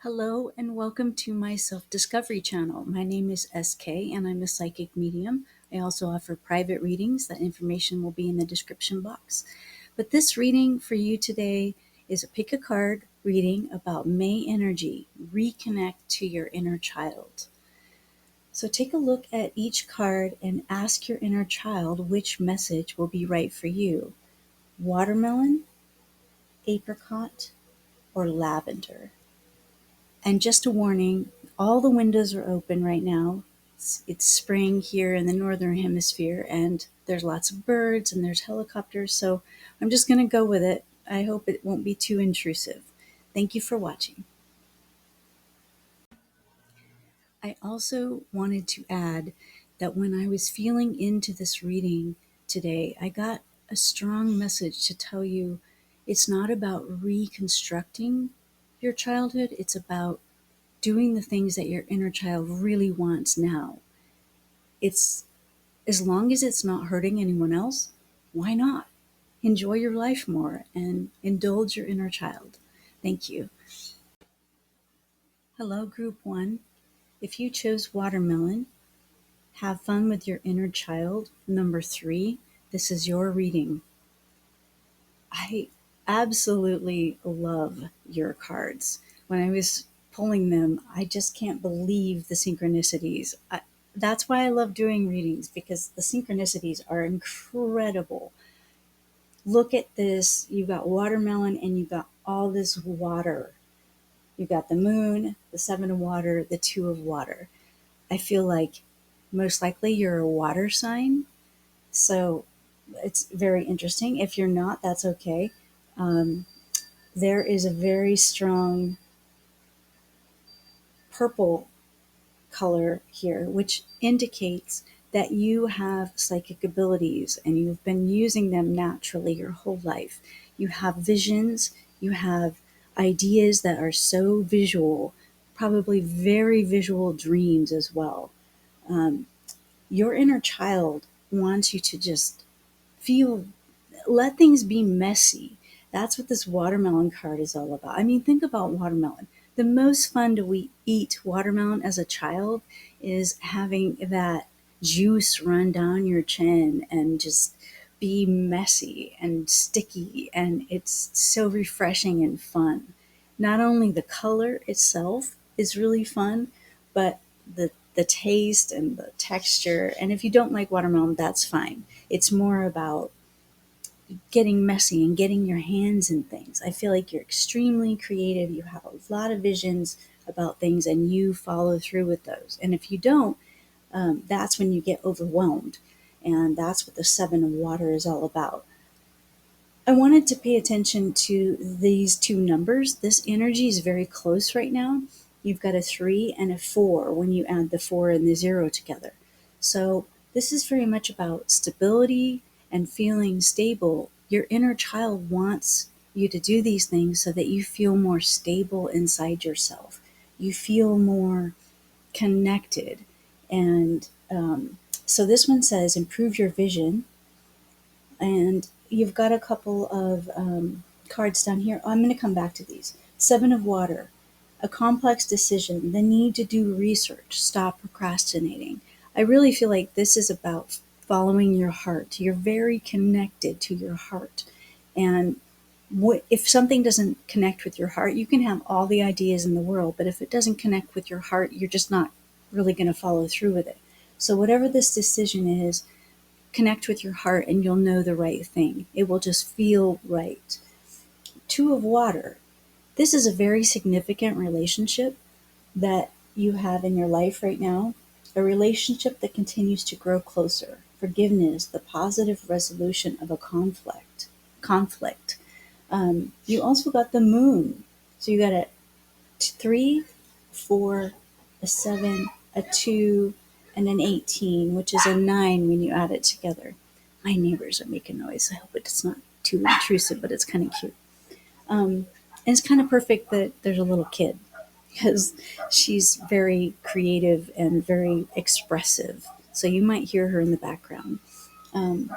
Hello and welcome to my self discovery channel. My name is SK and I'm a psychic medium. I also offer private readings. That information will be in the description box. But this reading for you today is a pick a card reading about May energy. Reconnect to your inner child. So take a look at each card and ask your inner child which message will be right for you: watermelon, apricot, or lavender. And just a warning, all the windows are open right now. It's spring here in the northern hemisphere, and there's lots of birds and there's helicopters, so I'm just going to go with it. I hope it won't be too intrusive. Thank you for watching. I also wanted to add that when I was feeling into this reading today, I got a strong message to tell you it's not about reconstructing your childhood, it's about doing the things that your inner child really wants now. It's as long as it's not hurting anyone else, why not? Enjoy your life more and indulge your inner child. Thank you. Hello, Group 1. If you chose watermelon, have fun with your inner child. Number 3, this is your reading. I absolutely love your cards. When I was pulling them, I just can't believe the synchronicities. That's why I love doing readings, because the synchronicities are incredible. Look at this. You got watermelon and you got all this water. You got the moon, the 7 of water, the 2 of water. I feel like most likely you're a water sign. So it's very interesting. If you're not, that's okay. Um, there is a very strong purple color here, which indicates that you have psychic abilities and you've been using them naturally your whole life. You have visions, you have ideas that are so visual, probably very visual dreams as well. Um, your inner child wants you to just feel, let things be messy. That's what this watermelon card is all about. I mean, think about watermelon. The most fun to eat watermelon as a child is having that juice run down your chin and just be messy and sticky. And it's so refreshing and fun. Not only the color itself is really fun, but the taste and the texture. And if you don't like watermelon, that's fine. It's more about getting messy and getting your hands in things. I feel like you're extremely creative. You have a lot of visions about things and you follow through with those. And if you don't, that's when you get overwhelmed. And that's what the 7 of water is all about. I wanted to pay attention to these two numbers. This energy is very close right now. You've got a 3 and a 4 when you add the 4 and the 0 together. So this is very much about stability and feeling stable. Your inner child wants you to do these things so that you feel more stable inside yourself. You feel more connected. And so this one says improve your vision, and you've got a couple of cards down here. Oh, I'm going to come back to these. 7 of water, a complex decision, the need to do research, stop procrastinating. I really feel like this is about following your heart. You're very connected to your heart. And if something doesn't connect with your heart, you can have all the ideas in the world, but if it doesn't connect with your heart, you're just not really going to follow through with it. So, whatever this decision is, connect with your heart and you'll know the right thing. It will just feel right. 2 of water. This is a very significant relationship that you have in your life right now, a relationship that continues to grow closer. Forgiveness, the positive resolution of a conflict. You also got the moon. So you got a 3, 4, a 7, a 2, and an 18, which is a 9 when you add it together. My neighbors are making noise. I hope it's not too intrusive, but it's kind of cute. And it's kind of perfect that there's a little kid because she's very creative and very expressive. So you might hear her in the background. Um,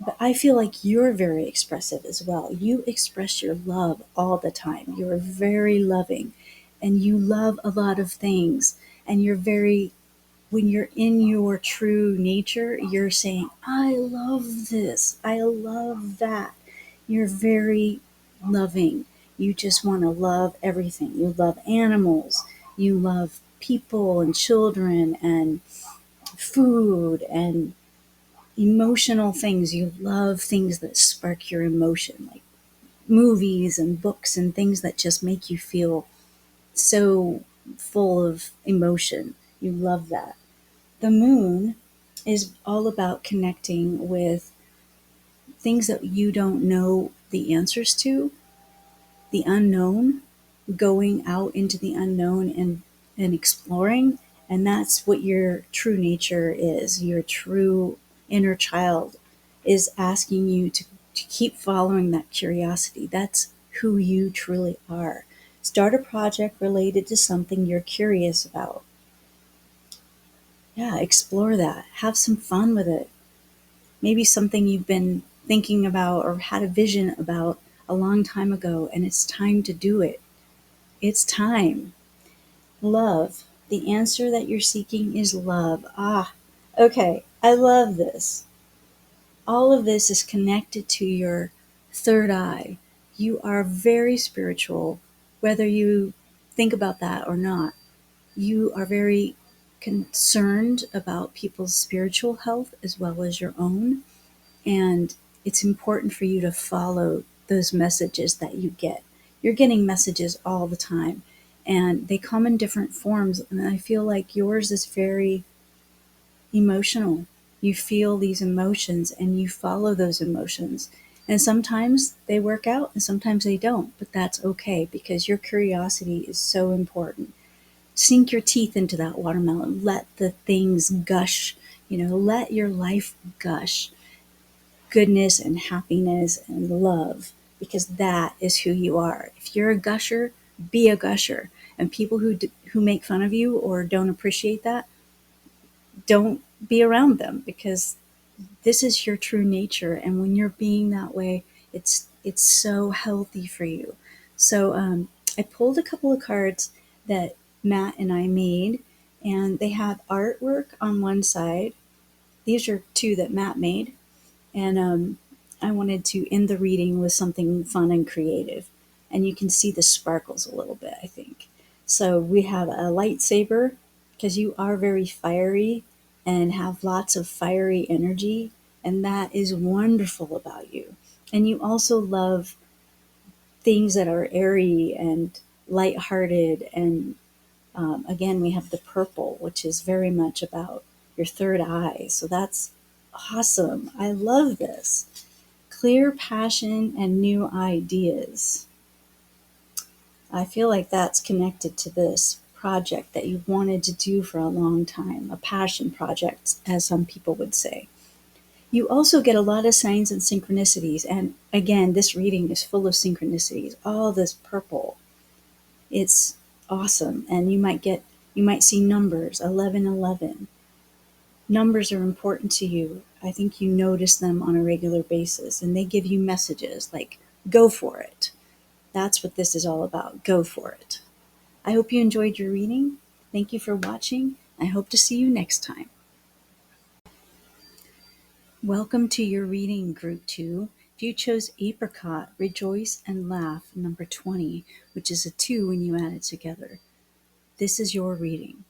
but I feel like you're very expressive as well. You express your love all the time. You're very loving. and you love a lot of things, and you're very, when you're in your true nature, you're saying, I love this, I love that. You're very loving. You just want to love everything. You love animals, you love people and children and food and emotional things. You love things that spark your emotion, like movies and books and things that just make you feel so full of emotion. You love that. The moon is all about connecting with things that you don't know the answers to, the unknown, going out into the unknown and exploring. And that's what your true nature is. Your true inner child is asking you to keep following that curiosity. That's who you truly are. Start a project related to something you're curious about. Yeah, explore that. Have some fun with it. Maybe something you've been thinking about or had a vision about a long time ago, and it's time to do it. It's time. Love. The answer that you're seeking is love. Ah, okay. I love this. All of this is connected to your third eye. You are very spiritual, whether you think about that or not. You are very concerned about people's spiritual health as well as your own. And it's important for you to follow those messages that you get. You're getting messages all the time, and they come in different forms. And I feel like yours is very emotional. You feel these emotions and you follow those emotions. And sometimes they work out and sometimes they don't, but that's okay because your curiosity is so important. Sink your teeth into that watermelon. Let the things gush, let your life gush goodness and happiness and love, because that is who you are. If you're a gusher, be a gusher. And people who make fun of you or don't appreciate that, don't be around them, because this is your true nature. And when you're being that way, it's so healthy for you. So I pulled a couple of cards that Matt and I made, and they have artwork on one side. These are two that Matt made, and I wanted to end the reading with something fun and creative. And you can see the sparkles a little bit, I think. So we have a lightsaber, because you are very fiery and have lots of fiery energy. And that is wonderful about you. And you also love things that are airy and lighthearted. And again, we have the purple, which is very much about your third eye. So that's awesome. I love this. Clear passion and new ideas. I feel like that's connected to this project that you wanted to do for a long time, a passion project, as some people would say. You also get a lot of signs and synchronicities. And again, this reading is full of synchronicities. All this purple. It's awesome. And you might see numbers, 1111. Numbers are important to you. I think you notice them on a regular basis, and they give you messages like, go for it. That's what this is all about. Go for it. I hope you enjoyed your reading. Thank you for watching. I hope to see you next time. Welcome to your reading, Group 2. If you chose Apricot, Rejoice and Laugh, number 20, which is a 2 when you add it together, this is your reading.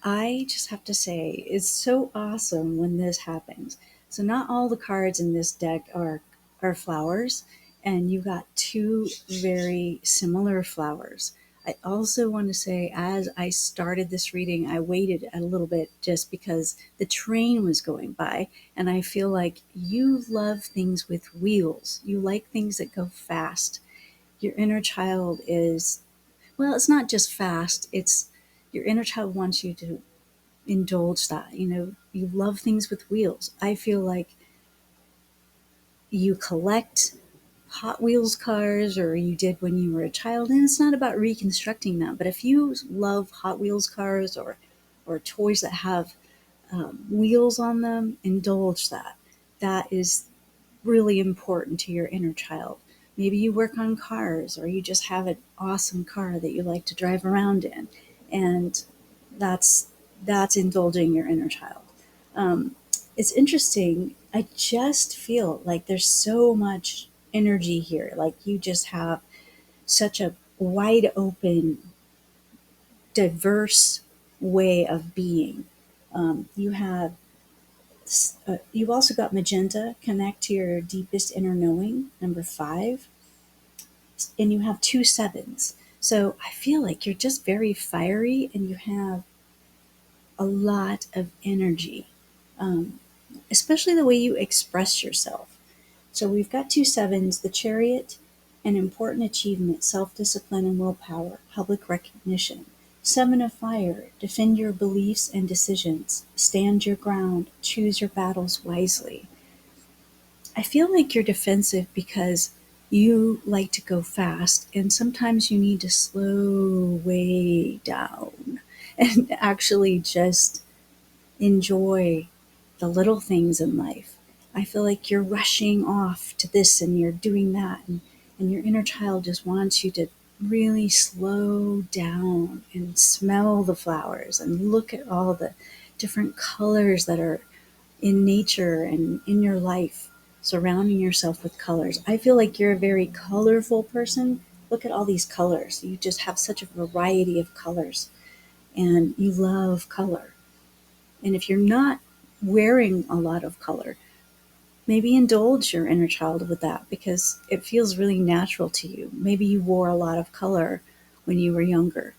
I just have to say, it's so awesome when this happens. So not all the cards in this deck are flowers, and you got two very similar flowers. I also want to say, as I started this reading, I waited a little bit just because the train was going by, and I feel like you love things with wheels. You like things that go fast. Your inner child is, well, it's not just fast, it's your inner child wants you to indulge that. You love things with wheels. I feel like you collect Hot Wheels cars, or you did when you were a child, and it's not about reconstructing them, but if you love Hot Wheels cars or toys that have wheels on them, indulge that. That is really important to your inner child. Maybe you work on cars, or you just have an awesome car that you like to drive around in. And that's that's indulging your inner child. Um, it's interesting. I just feel like there's so much energy here. Like you just have such a wide open, diverse way of being. You have you've also got magenta, connect to your deepest inner knowing, number 5, and you have two sevens. So I feel like you're just very fiery and you have a lot of energy, um, especially the way you express yourself. So we've got two sevens, the chariot, an important achievement, self discipline and willpower, public recognition. Seven of fire, defend your beliefs and decisions, stand your ground, choose your battles wisely. I feel like you're defensive because you like to go fast, and sometimes you need to slow way down and actually just enjoy the little things in life. I feel like you're rushing off to this and you're doing that, and your inner child just wants you to really slow down and smell the flowers and look at all the different colors that are in nature and in your life, surrounding yourself with colors. I feel like you're a very colorful person. Look at all these colors. You just have such a variety of colors, and you love color. And if you're not wearing a lot of color, maybe indulge your inner child with that because it feels really natural to you. Maybe you wore a lot of color when you were younger.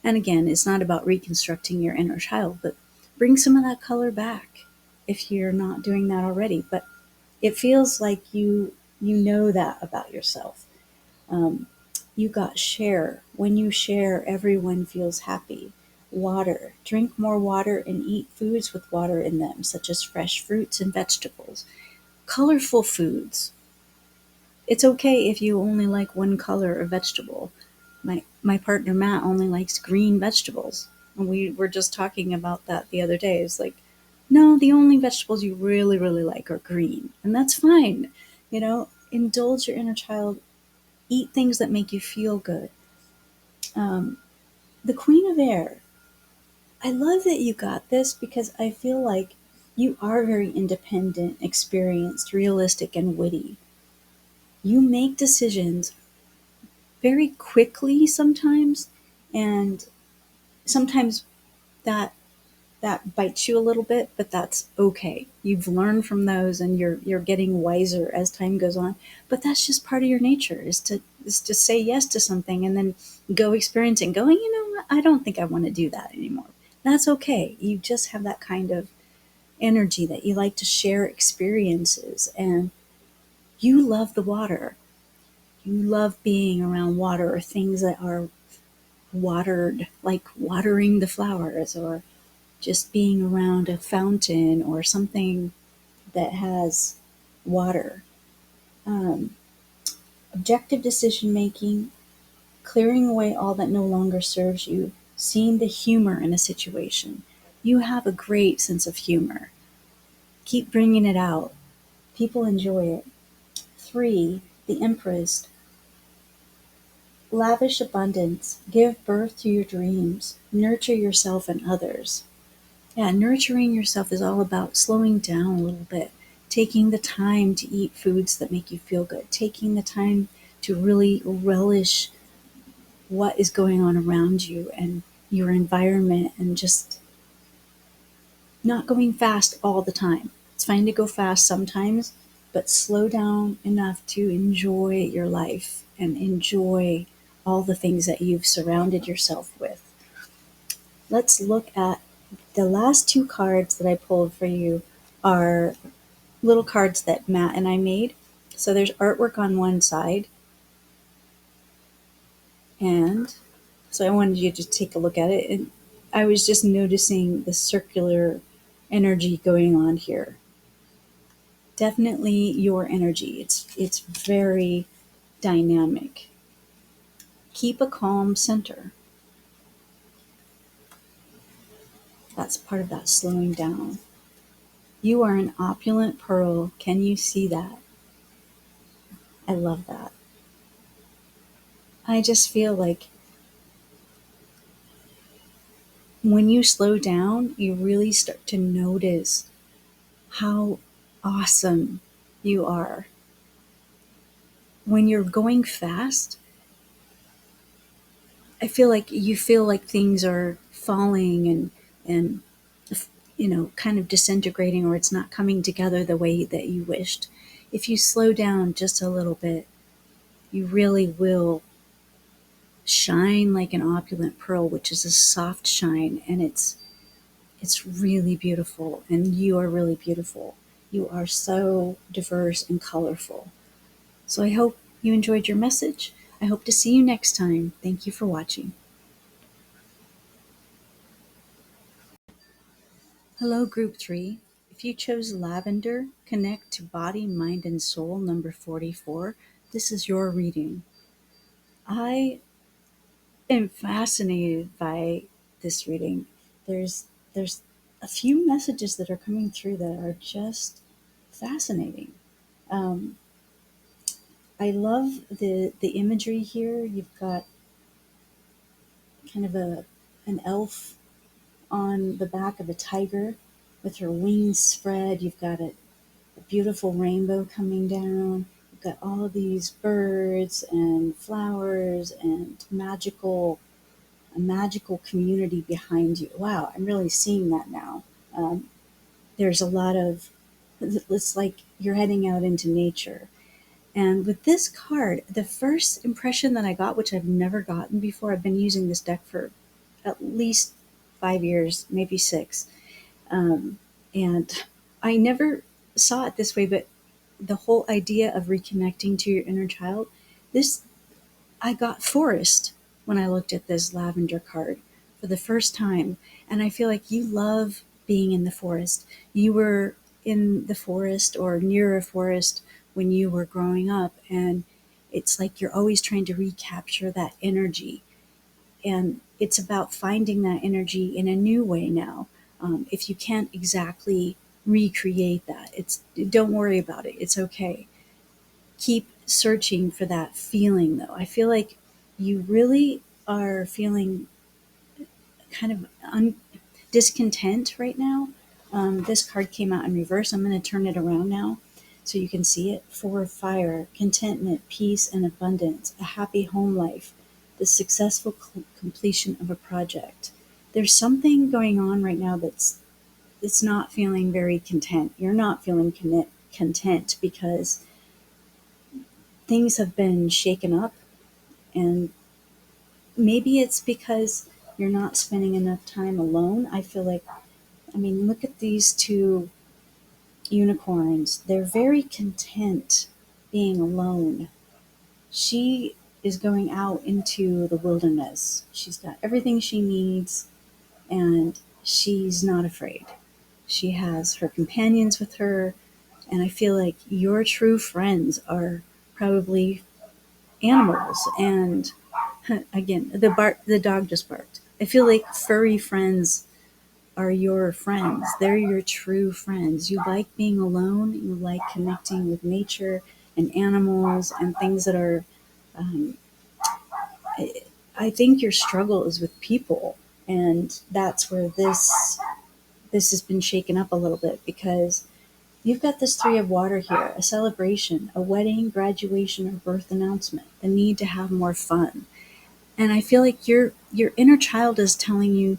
And again, it's not about reconstructing your inner child, but bring some of that color back if you're not doing that already. But it feels like you know that about yourself. Um, you got share. When you share, everyone feels happy. Water. Drink more water and eat foods with water in them, such as fresh fruits and vegetables. Colorful foods. It's okay if you only like one color of vegetable. My partner Matt only likes green vegetables. And we were just talking about that the other day. It's like, no, the only vegetables you really, really like are green. And that's fine. Indulge your inner child, eat things that make you feel good. Um, the Queen of Air. I love that you got this because I feel like you are very independent, experienced, realistic, and witty. You make decisions very quickly sometimes, and sometimes that bites you a little bit, but that's okay. You've learned from those and you're getting wiser as time goes on. But that's just part of your nature is to say yes to something and then go experience it and going, you know what, I don't think I want to do that anymore. That's okay. You just have that kind of energy that you like to share experiences, and you love the water. You love being around water or things that are watered, like watering the flowers or just being around a fountain or something that has water. Um, Objective decision making, clearing away all that no longer serves you, seeing the humor in a situation. You have a great sense of humor. Keep bringing it out. People enjoy it. 3, the Empress. Lavish abundance. Give birth to your dreams. Nurture yourself and others. Yeah, nurturing yourself is all about slowing down a little bit, taking the time to eat foods that make you feel good, taking the time to really relish what is going on around you and your environment, and just not going fast all the time. It's fine to go fast sometimes, but slow down enough to enjoy your life and enjoy all the things that you've surrounded yourself with. Let's look at the last two cards that I pulled for you are little cards that Matt and I made. So there's artwork on one side, and so I wanted you to take a look at it. And I was just noticing the circular energy going on here. Definitely your energy. It's very dynamic. Keep a calm center. That's part of that slowing down. You are an opulent pearl. Can you see that? I love that. I just feel like when you slow down, you really start to notice how awesome you are. When you're going fast, I feel like you feel like things are falling and kind of disintegrating, or it's not coming together the way that you wished. If you slow down just a little bit, you really will shine like an opulent pearl, which is a soft shine, and it's really beautiful, and you are really beautiful. You are so diverse and colorful. So I hope you enjoyed your message. I hope to see you next time. Thank you for watching. Hello, Group 3. If you chose Lavender, Connect to Body, Mind, and Soul, number 44, this is your reading. I am fascinated by this reading. There's a few messages that are coming through that are just fascinating. Um, I love the imagery here. You've got kind of an elf on the back of a tiger with her wings spread. You've got a beautiful rainbow coming down. You've got all these birds and flowers and a magical community behind you. Wow, I'm really seeing that now. There's a lot of, it's like you're heading out into nature. And with this card, the first impression that I got, which I've never gotten before, I've been using this deck for at least 5 years, maybe six. And I never saw it this way, but the whole idea of reconnecting to your inner child, this, I got forest when I looked at this lavender card for the first time. And I feel like you love being in the forest. You were in the forest or near a forest when you were growing up. And it's like you're always trying to recapture that energy. And it's about finding that energy in a new way now. If you can't exactly recreate that, don't worry about it. It's okay. Keep searching for that feeling, though. I feel like you really are feeling kind of discontent right now. This card came out in reverse. I'm going to turn it around now so you can see it. For fire, contentment, peace, and abundance, a happy home life, the successful completion of a project. There's something going on right now that's it's not feeling very content. You're not feeling content because things have been shaken up, and maybe it's because you're not spending enough time alone. I feel like, I mean, look at these two unicorns. They're very content being alone. She is going out into the wilderness. She's got everything she needs, and she's not afraid. She has her companions with her, and I feel like your true friends are probably animals. And again, the dog just barked. I feel like furry friends are your friends. They're your true friends. You like being alone. You like connecting with nature and animals and things that are. Um, I, I think your struggle is with people, and that's where this has been shaken up a little bit because you've got this three of water here: a celebration, a wedding, graduation, or birth announcement. The need to have more fun. And I feel like your inner child is telling you,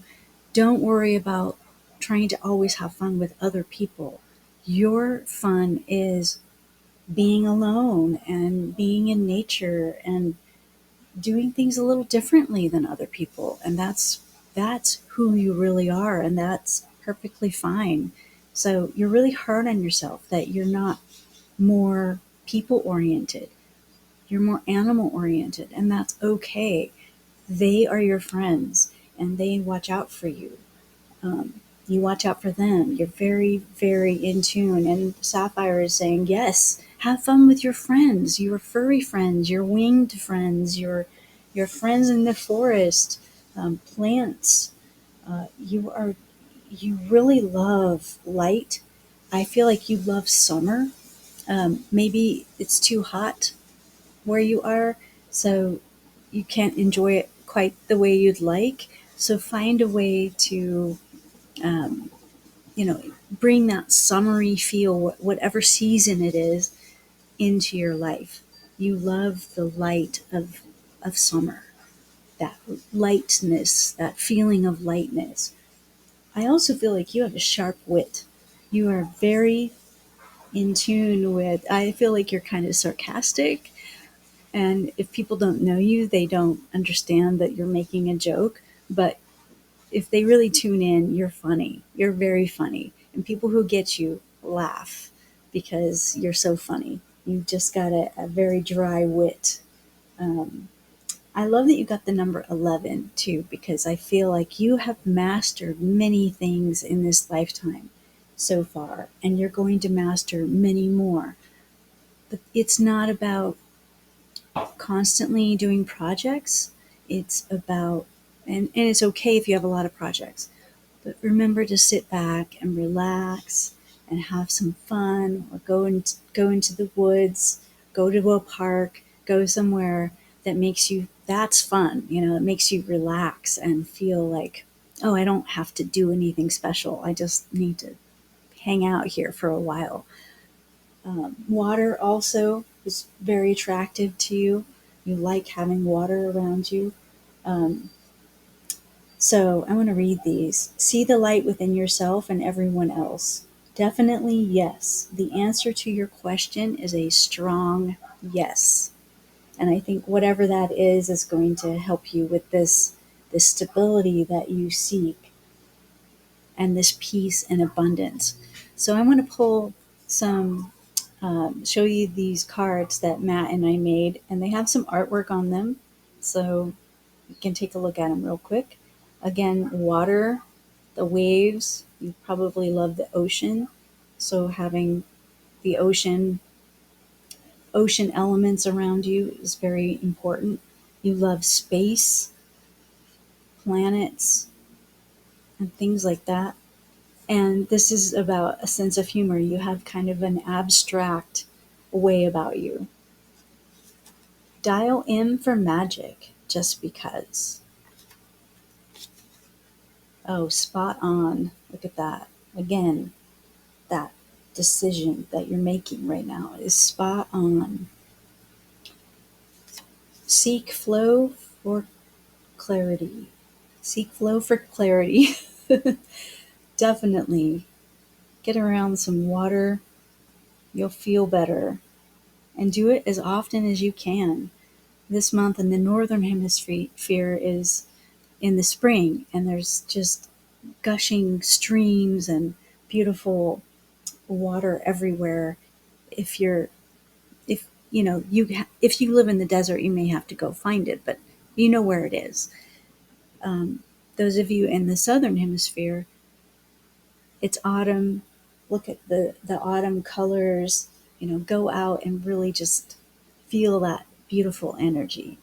don't worry about trying to always have fun with other people. Your fun is being alone and being in nature and doing things a little differently than other people. And that's who you really are, and that's perfectly fine. So you're really hard on yourself that you're not more people oriented. You're more animal oriented, and that's okay. They are your friends, and they watch out for you. You watch out for them. You're very, very in tune. And Sapphire is saying, yes, have fun with your friends, your furry friends, your winged friends, your friends in the forest, plants. You are you really love light. I feel like you love summer. Maybe it's too hot where you are, so you can't enjoy it quite the way you'd like. So find a way to, um, you know, bring that summery feel, whatever season it is, into your life. You love the light of summer, that lightness, that feeling of lightness. I also feel like you have a sharp wit. You are very in tune with, I feel like you're kind of sarcastic. And if people don't know you, they don't understand that you're making a joke. But if they really tune in, you're funny. You're very funny. And people who get you laugh because you're so funny. You've just got a very dry wit. Um, I love that you got the number 11 too, because I feel like you have mastered many things in this lifetime so far, and you're going to master many more. But it's not about constantly doing projects. It's about, and it's okay if you have a lot of projects, but remember to sit back and relax and have some fun, or go into the woods, go to a park, go somewhere that makes you, that's fun, it makes you relax and feel like, oh, I don't have to do anything special. I just need to hang out here for a while. Water also is very attractive to you. You like having water around you. Um, so I want to read these. See the light within yourself and everyone else. Definitely yes. The answer to your question is a strong yes. And I think whatever that is going to help you with this stability that you seek, and this peace and abundance. So I want to pull some, show you these cards that Matt and I made, and they have some artwork on them. So you can take a look at them real quick. Again, water, the waves. You probably love the ocean. So having the ocean elements around you is very important. You love space, planets, and things like that. And this is about a sense of humor. You have kind of an abstract way about you. Dial M for magic, just because. Oh, spot on. Look at that. Again, that decision that you're making right now is spot on. Seek flow for clarity. Seek flow for clarity. Definitely. Get around some water. You'll feel better. And do it as often as you can. This month in the northern hemisphere is in the spring, and there's just gushing streams and beautiful water everywhere. If you're if you know you if you live in the desert, you may have to go find it, but you know where it is. um, those of you in the southern hemisphere, it's autumn. Look at the autumn colors. Go out and really just feel that beautiful energy.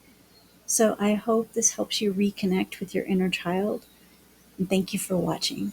So I hope this helps you reconnect with your inner child, and thank you for watching.